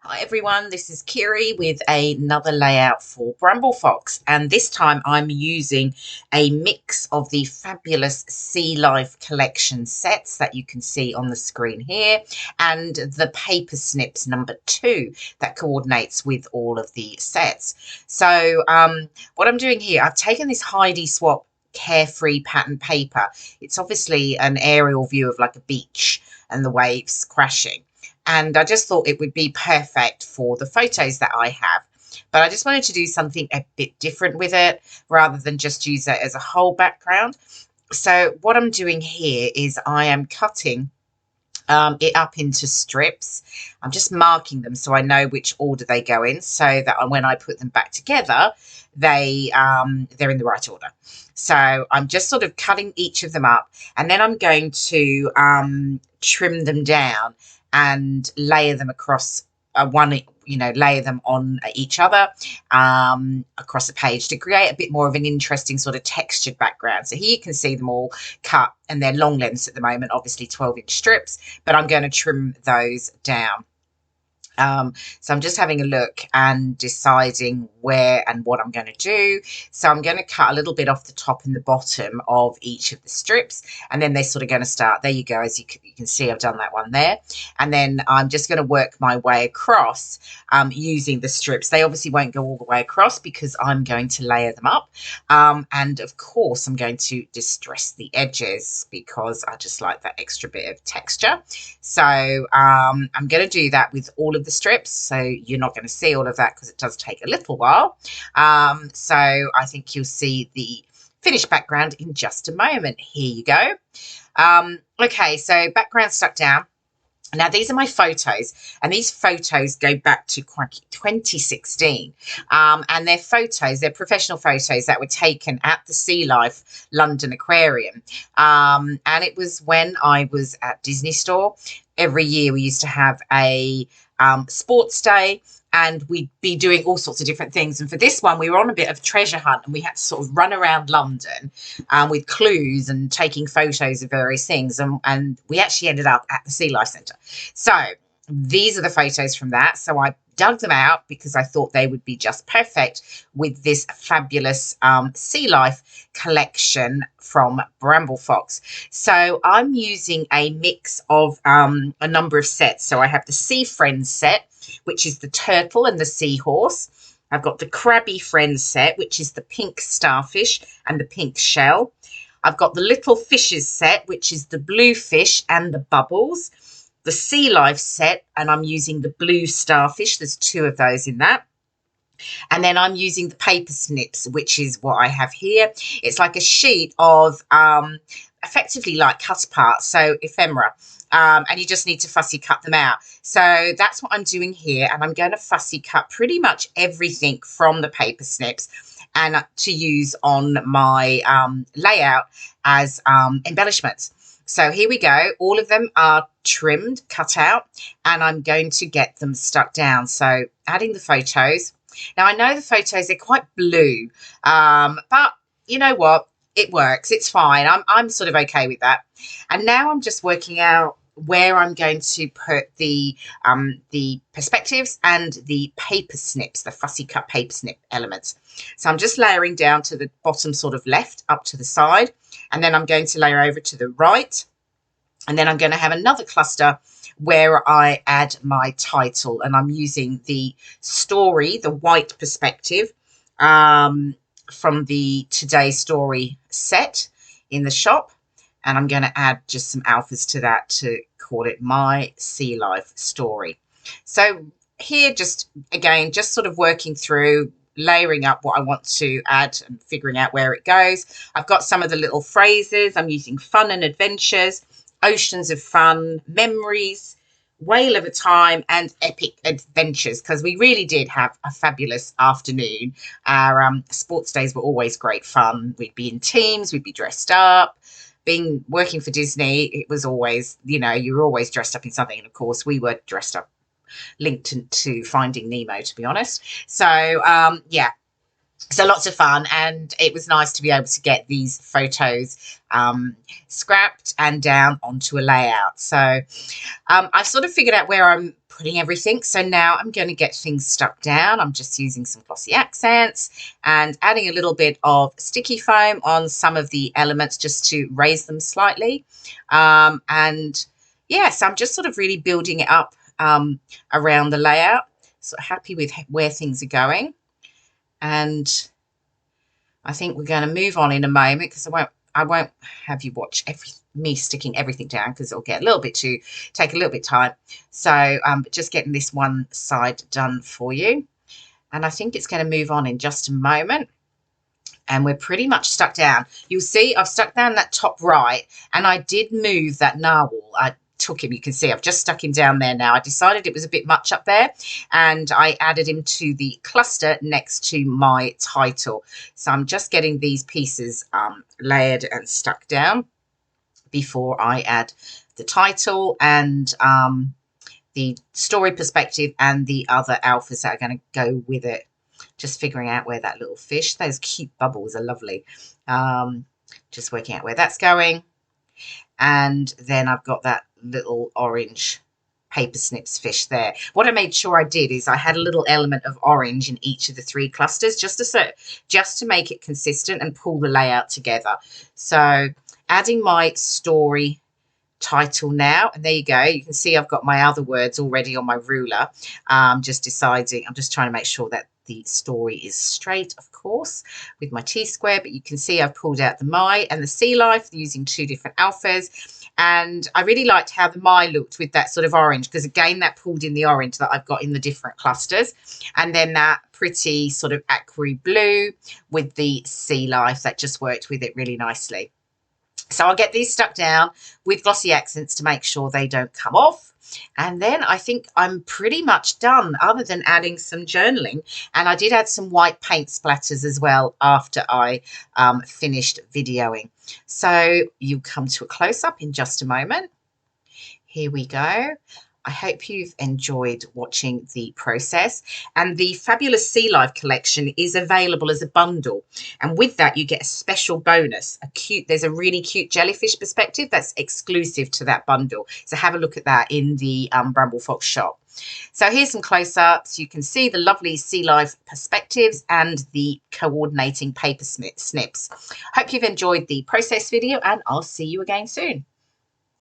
Hi everyone, this is Kirei with another layout for Bramble Fox, and this time I'm using a mix of the fabulous Sealife collection sets that you can see on the screen here and the Paper Snips #2 that coordinates with all of the sets. So what I'm doing here, I've taken this Heidi Swapp Carefree pattern paper. It's obviously an aerial view of like a beach and the waves crashing. And I just thought it would be perfect for the photos that I have. But I just wanted to do something a bit different with it rather than just use it as a whole background. So what I'm doing here is I am cutting it up into strips. I'm just marking them so I know which order they go in, so that when I put them back together, they're in the right order. So I'm just sort of cutting each of them up, and then I'm going to trim them down and layer them across layer them on each other across the page to create a bit more of an interesting sort of textured background. So here you can see them all cut, and they're long lengths at the moment, obviously 12-inch strips, but I'm going to trim those down. So I'm just having a look and deciding where and what I'm going to do. So I'm going to cut a little bit off the top and the bottom of each of the strips, and then they're sort of going to start. There you go. As you can see, I've done that one there. And then I'm just going to work my way across using the strips. They obviously won't go all the way across because I'm going to layer them up. And of course, I'm going to distress the edges because I just like that extra bit of texture. So I'm going to do that with all of the strips, so you're not going to see all of that because it does take a little while. So I think you'll see the finished background in just a moment. Here you go. Okay, so background stuck down. Now, these are my photos, and these photos go back to 2016. And they're professional photos that were taken at the Sealife London Aquarium. And it was when I was at Disney Store. Every year we used to have a sports day, and we'd be doing all sorts of different things. And for this one, we were on a bit of treasure hunt, and we had to sort of run around London with clues and taking photos of various things. And we actually ended up at the Sealife Centre. So these are the photos from that. So I dug them out because I thought they would be just perfect with this fabulous Sealife collection from Bramble Fox. So I'm using a mix of a number of sets. So I have the Sea Friends set, which is the turtle and the seahorse. I've got the Crabby Friends set, which is the pink starfish and the pink shell. I've got the Little Fishes set, which is the blue fish and the bubbles. The Sealife set, and I'm using the blue starfish. There's 2 of those in that. And then I'm using the Paper Snips, which is what I have here. It's like a sheet of effectively like cut apart, so ephemera. And you just need to fussy cut them out. So that's what I'm doing here. And I'm going to fussy cut pretty much everything from the Paper Snips and to use on my layout as embellishments. So here we go. All of them are trimmed, cut out, and I'm going to get them stuck down. So adding the photos. Now, I know the photos, they're quite blue, but you know what? It works. It's fine. I'm sort of okay with that. And now I'm just working out where I'm going to put the perspectives and the paper snips, the fussy cut paper snip elements. So I'm just layering down to the bottom sort of left up to the side, and then I'm going to layer over to the right, and then I'm going to have another cluster where I add my title, and I'm using the story, the white perspective from the Today Story set in the shop. And I'm going to add just some alphas to that to call it my Sealife Story. So here, just again, just sort of working through, layering up what I want to add and figuring out where it goes. I've got some of the little phrases. I'm using fun and adventures, oceans of fun, memories, whale of a time, and epic adventures, because we really did have a fabulous afternoon. Our sports days were always great fun. We'd be in teams, we'd be dressed up. Working for Disney, it was always, you were always dressed up in something. And of course, we were dressed up, linked to Finding Nemo, to be honest. So, yeah. So lots of fun, and it was nice to be able to get these photos scrapped and down onto a layout. So I've sort of figured out where I'm putting everything. So now I'm going to get things stuck down. I'm just using some glossy accents and adding a little bit of sticky foam on some of the elements just to raise them slightly. And yeah, so I'm just sort of really building it up around the layout. So happy with where things are going. And I think we're going to move on in a moment because I won't have you watch me sticking everything down because it'll get take a little bit time. So just getting this one side done for you. And I think it's going to move on in just a moment. And we're pretty much stuck down. You'll see I've stuck down that top right, and I did move that narwhal. I took him, you can see I've just stuck him down there now. I decided it was a bit much up there, and I added him to the cluster next to my title. So I'm just getting these pieces layered and stuck down before I add the title and the story perspective and the other alphas that are going to go with it. Just figuring out where that little fish, those cute bubbles are lovely. Just working out where that's going. And then I've got that little orange Paper Snips fish there. What I made sure I did is I had a little element of orange in each of the 3 clusters just to make it consistent and pull the layout together. So adding my story title now, and there you go. You can see I've got my other words already on my ruler. I'm just trying to make sure that the story is straight, of course, with my T-square, but you can see I've pulled out the My and the Sealife using 2 different alphas. And I really liked how the My looked with that sort of orange, because again, that pulled in the orange that I've got in the different clusters. And then that pretty sort of aqua blue with the Sealife that just worked with it really nicely. So I'll get these stuck down with glossy accents to make sure they don't come off. And then I think I'm pretty much done, other than adding some journaling. And I did add some white paint splatters as well after I finished videoing. So you come to a close-up in just a moment. Here we go. I hope you've enjoyed watching the process, and the fabulous Sealife collection is available as a bundle, and with that you get a special bonus. There's a really cute jellyfish perspective that's exclusive to that bundle, so have a look at that in the Bramble Fox shop. So here's some close-ups. You can see the lovely Sealife perspectives and the coordinating paper snips. Hope you've enjoyed the process video, and I'll see you again soon.